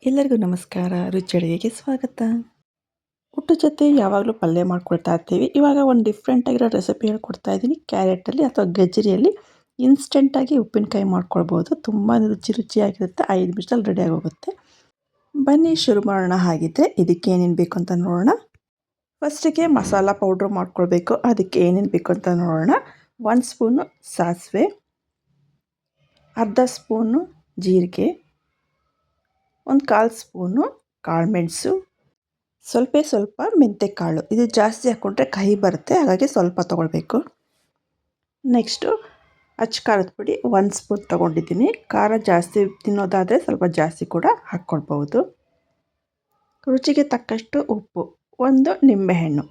ಎಲ್ಲರಿಗೂ ನಮಸ್ಕಾರ. ರುಚಿ ಅಡುಗೆಗೆ ಸ್ವಾಗತ. ಊಟದ ಜೊತೆ ಯಾವಾಗಲೂ ಪಲ್ಯ ಮಾಡ್ಕೊಳ್ತಾ ಇರ್ತೀವಿ. ಇವಾಗ ಒಂದು ಡಿಫ್ರೆಂಟ್ ಆಗಿರೋ ರೆಸಿಪಿ ಹೇಳ್ಕೊಡ್ತಾ ಇದ್ದೀನಿ. ಕ್ಯಾರೆಟಲ್ಲಿ ಅಥವಾ ಗಜ್ಜರಿಯಲ್ಲಿ ಇನ್ಸ್ಟೆಂಟಾಗಿ ಉಪ್ಪಿನಕಾಯಿ ಮಾಡ್ಕೊಳ್ಬೋದು. ತುಂಬಾ ರುಚಿಯಾಗಿರುತ್ತೆ. 5 ನಿಮಿಷದಲ್ಲಿ ರೆಡಿ ಆಗೋಗುತ್ತೆ. ಬನ್ನಿ ಶುರು ಮಾಡೋಣ. ಹಾಗಿದ್ರೆ ಇದಕ್ಕೆ ಏನೇನು ಬೇಕು ಅಂತ ನೋಡೋಣ. ಫಸ್ಟಿಗೆ ಮಸಾಲ ಪೌಡ್ರ್ ಮಾಡ್ಕೊಳ್ಬೇಕು. ಅದಕ್ಕೆ ಏನೇನು ಬೇಕು ಅಂತ ನೋಡೋಣ. 1 ಸ್ಪೂನು ಸಾಸಿವೆ, ಅರ್ಧ ಸ್ಪೂನು ಜೀರಿಗೆ, 1/4 ಸ್ಪೂನು ಕಾಳುಮೆಣಸು, ಸ್ವಲ್ಪ ಮೆಂತ್ಯಕಾಳು. ಇದು ಜಾಸ್ತಿ ಹಾಕ್ಕೊಂಡ್ರೆ ಕಹಿ ಬರುತ್ತೆ, ಹಾಗಾಗಿ ಸ್ವಲ್ಪ ತೊಗೊಳ್ಬೇಕು. ನೆಕ್ಸ್ಟು ಖಾರದ ಪುಡಿ 1 ಸ್ಪೂನ್ ತೊಗೊಂಡಿದ್ದೀನಿ. ಖಾರ ಜಾಸ್ತಿ ತಿನ್ನೋದಾದರೆ ಸ್ವಲ್ಪ ಜಾಸ್ತಿ ಕೂಡ ಹಾಕ್ಕೊಳ್ಬೋದು. ರುಚಿಗೆ ತಕ್ಕಷ್ಟು ಉಪ್ಪು, 1 ನಿಂಬೆಹಣ್ಣು,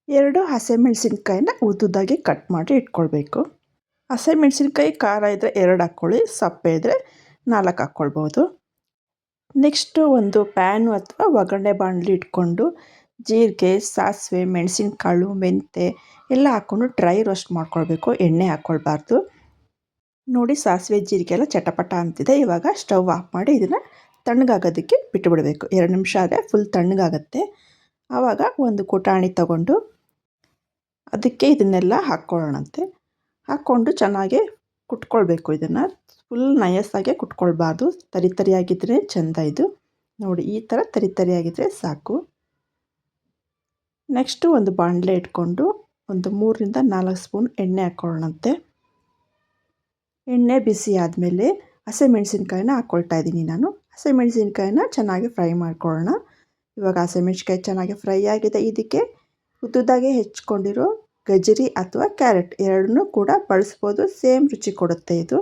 2 ಹಸಿಮೆಣಸಿನ್ಕಾಯಿನ ಉದ್ದುದಾಗಿ ಕಟ್ ಮಾಡಿ ಇಟ್ಕೊಳ್ಬೇಕು. ಹಸಿಮೆಣಸಿನ್ಕಾಯಿ ಖಾರ ಇದ್ದರೆ 2 ಹಾಕ್ಕೊಳ್ಳಿ, ಸಪ್ಪೆ ಇದ್ದರೆ 4 ಹಾಕ್ಕೊಳ್ಬೋದು. ನೆಕ್ಸ್ಟು ಒಂದು ಪ್ಯಾನು ಅಥವಾ ಒಗ್ಗರಣೆ ಬಾಣಲಿ ಇಟ್ಕೊಂಡು ಜೀರಿಗೆ, ಸಾಸಿವೆ, ಮೆಣಸಿನಕಾಳು, ಮೆಂತೆ ಎಲ್ಲ ಹಾಕ್ಕೊಂಡು ಡ್ರೈ ರೋಸ್ಟ್ ಮಾಡ್ಕೊಳ್ಬೇಕು. ಎಣ್ಣೆ ಹಾಕ್ಕೊಳ್ಬಾರ್ದು. ನೋಡಿ, ಸಾಸಿವೆ ಜೀರಿಗೆ ಎಲ್ಲ ಚಟಪಟ ಅಂತಿದೆ. ಇವಾಗ ಸ್ಟವ್ ಆಫ್ ಮಾಡಿ ಇದನ್ನು ತಣ್ಣಗಾಗೋದಕ್ಕೆ ಬಿಟ್ಟುಬಿಡಬೇಕು. 2 ನಿಮಿಷ ಆದರೆ ಫುಲ್ ತಣ್ಣಗಾಗತ್ತೆ. ಆವಾಗ ಒಂದು ಕುಟಾಣಿ ತಗೊಂಡು ಅದಕ್ಕೆ ಇದನ್ನೆಲ್ಲ ಹಾಕ್ಕೊಳ್ಳೋಣಂತೆ. ಹಾಕ್ಕೊಂಡು ಚೆನ್ನಾಗಿ ಕುಟ್ಕೊಳ್ಬೇಕು. ಇದನ್ನು ಫುಲ್ ನಯಸ್ಸಾಗೆ ಕುಟ್ಕೊಳ್ಬಾರ್ದು. ತರಿಯಾಗಿದ್ದರೆ ಚೆಂದ. ಇದು ನೋಡಿ, ಈ ಥರ ತರಿಯಾಗಿದ್ದರೆ ಸಾಕು. ನೆಕ್ಸ್ಟು ಒಂದು ಬಾಣಲೆ ಇಟ್ಕೊಂಡು ಒಂದು 3ರಿಂದ 4 ಸ್ಪೂನ್ ಎಣ್ಣೆ ಹಾಕ್ಕೊಳ್ಳೋಣಂತೆ. ಎಣ್ಣೆ ಬಿಸಿ ಆದಮೇಲೆ ಹಸಿಮೆಣಸಿನ್ಕಾಯಿನ ಹಾಕ್ಕೊಳ್ತಾ ಇದ್ದೀನಿ ನಾನು. ಹಸಿಮೆಣಸಿನ್ಕಾಯಿನ ಚೆನ್ನಾಗಿ ಫ್ರೈ ಮಾಡ್ಕೊಳ್ಳೋಣ. ಇವಾಗ ಹಸಿಮೆಣಸಿನ್ಕಾಯಿ ಚೆನ್ನಾಗಿ ಫ್ರೈ ಆಗಿದೆ. ಇದಕ್ಕೆ ಉದ್ದುದಾಗೆ ಹೆಚ್ಕೊಂಡಿರೋ ಗಜರಿ ಅಥವಾ ಕ್ಯಾರೆಟ್ ಎರಡನ್ನೂ ಕೂಡ ಬಳಸ್ಬೋದು. ಸೇಮ್ ರುಚಿ ಕೊಡುತ್ತೆ ಇದು.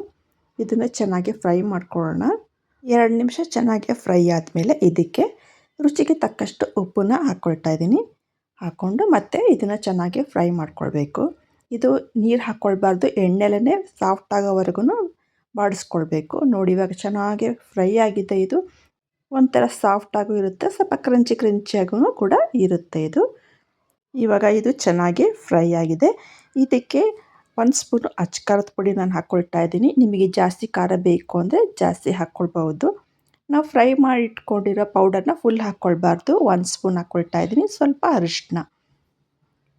ಇದನ್ನು ಚೆನ್ನಾಗಿ ಫ್ರೈ ಮಾಡ್ಕೊಳ್ಳೋಣ. 2 ನಿಮಿಷ ಚೆನ್ನಾಗಿ ಫ್ರೈ ಆದಮೇಲೆ ಇದಕ್ಕೆ ರುಚಿಗೆ ತಕ್ಕಷ್ಟು ಉಪ್ಪನ್ನ ಹಾಕ್ಕೊಳ್ತಾ ಇದ್ದೀನಿ. ಹಾಕ್ಕೊಂಡು ಮತ್ತೆ ಇದನ್ನು ಚೆನ್ನಾಗಿ ಫ್ರೈ ಮಾಡ್ಕೊಳ್ಬೇಕು. ಇದು ನೀರು ಹಾಕ್ಕೊಳ್ಬಾರ್ದು. ಎಣ್ಣೆಲೇ ಸಾಫ್ಟ್ ಆಗೋವರೆಗೂ ಬಾಡಿಸ್ಕೊಳ್ಬೇಕು. ನೋಡಿ, ಇವಾಗ ಚೆನ್ನಾಗಿ ಫ್ರೈ ಆಗಿದೆ. ಇದು ಒಂಥರ ಸಾಫ್ಟಾಗೂ ಇರುತ್ತೆ, ಸ್ವಲ್ಪ ಕ್ರಂಚಿಯಾಗೂ ಕೂಡ ಇರುತ್ತೆ ಇದು. ಇವಾಗ ಇದು ಚೆನ್ನಾಗಿ ಫ್ರೈ ಆಗಿದೆ. ಇದಕ್ಕೆ 1 ಸ್ಪೂನು ಖಾರದ ಪುಡಿ ನಾನು ಹಾಕ್ಕೊಳ್ತಾ ಇದ್ದೀನಿ. ನಿಮಗೆ ಜಾಸ್ತಿ ಖಾರ ಬೇಕು ಅಂದರೆ ಜಾಸ್ತಿ ಹಾಕ್ಕೊಳ್ಬೋದು. ನಾವು ಫ್ರೈ ಮಾಡಿ ಇಟ್ಕೊಂಡಿರೋ ಪೌಡರ್ನ ಫುಲ್ ಹಾಕ್ಕೊಳ್ಬಾರ್ದು. 1 ಸ್ಪೂನ್ ಹಾಕ್ಕೊಳ್ತಾ ಇದ್ದೀನಿ. ಸ್ವಲ್ಪ ಅರಿಶಿನ,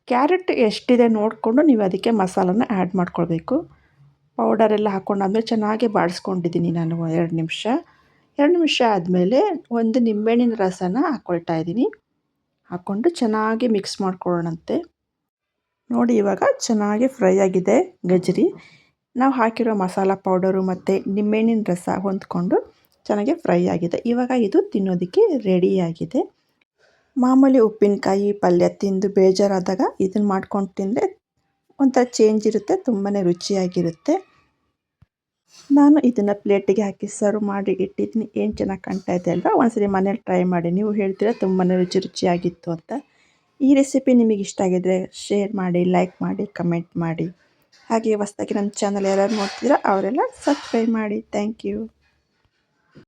ಕ್ಯಾರೆಟ್ ಎಷ್ಟಿದೆ ನೋಡಿಕೊಂಡು ನೀವು ಅದಕ್ಕೆ ಮಸಾಲನ ಆ್ಯಡ್ ಮಾಡ್ಕೊಳ್ಬೇಕು. ಪೌಡರೆಲ್ಲ ಹಾಕ್ಕೊಂಡಾದ್ಮೇಲೆ ಚೆನ್ನಾಗಿ ಬಾಡಿಸ್ಕೊಂಡಿದ್ದೀನಿ ನಾನು 2 ನಿಮಿಷ. 2 ನಿಮಿಷ ಆದಮೇಲೆ 1 ನಿಂಬೆಹಣ್ಣಿನ ರಸನ ಹಾಕ್ಕೊಳ್ತಾ ಇದ್ದೀನಿ. ಹಾಕ್ಕೊಂಡು ಚೆನ್ನಾಗಿ ಮಿಕ್ಸ್ ಮಾಡ್ಕೊಳ್ಳೋಣಂತೆ. ನೋಡಿ, ಇವಾಗ ಚೆನ್ನಾಗಿ ಫ್ರೈ ಆಗಿದೆ ಗಜರಿ. ನಾವು ಹಾಕಿರೋ ಮಸಾಲ ಪೌಡರು ಮತ್ತು ನಿಂಬೆಹಣ್ಣಿನ ರಸ ಹೊಂದ್ಕೊಂಡು ಚೆನ್ನಾಗಿ ಫ್ರೈ ಆಗಿದೆ. ಇವಾಗ ಇದು ತಿನ್ನೋದಕ್ಕೆ ರೆಡಿಯಾಗಿದೆ. ಮಾಮೂಲಿ ಉಪ್ಪಿನಕಾಯಿ ಪಲ್ಯ ತಿಂದು ಬೇಜಾರಾದಾಗ ಇದನ್ನು ಮಾಡ್ಕೊಂಡು ತಿಂದರೆ ಒಂಥರ ಚೇಂಜ್ ಇರುತ್ತೆ, ತುಂಬಾ ರುಚಿಯಾಗಿರುತ್ತೆ. ನಾನು ಇದನ್ನು ಪ್ಲೇಟಿಗೆ ಹಾಕಿ ಸರ್ವ್ ಮಾಡಿ ಇಟ್ಟಿದ್ದೀನಿ. ಏನು ಚೆನ್ನಾಗಿ ಕಾಣ್ತಾ ಇದೆ ಅಲ್ವಾ? ಒಂದ್ಸರಿ ಮನೇಲಿ ಟ್ರೈ ಮಾಡಿ. ನೀವು ಹೇಳ್ತೀರಾ ತುಂಬಾ ರುಚಿಯಾಗಿತ್ತು ಅಂತ. ಈ ರೆಸಿಪಿ ನಿಮಗೆ ಇಷ್ಟ ಆಗಿದ್ರೆ ಶೇರ್ ಮಾಡಿ, ಲೈಕ್ ಮಾಡಿ, ಕಮೆಂಟ್ ಮಾಡಿ. ಹಾಗೆ ಹೊಸದಾಗಿ ನನ್ನ ಚಾನಲ್ ಯಾರು ನೋಡ್ತಿದ್ದೀರಾ ಅವರೆಲ್ಲ ಸಬ್ಸ್ಕ್ರೈಬ್ ಮಾಡಿ. Thank you.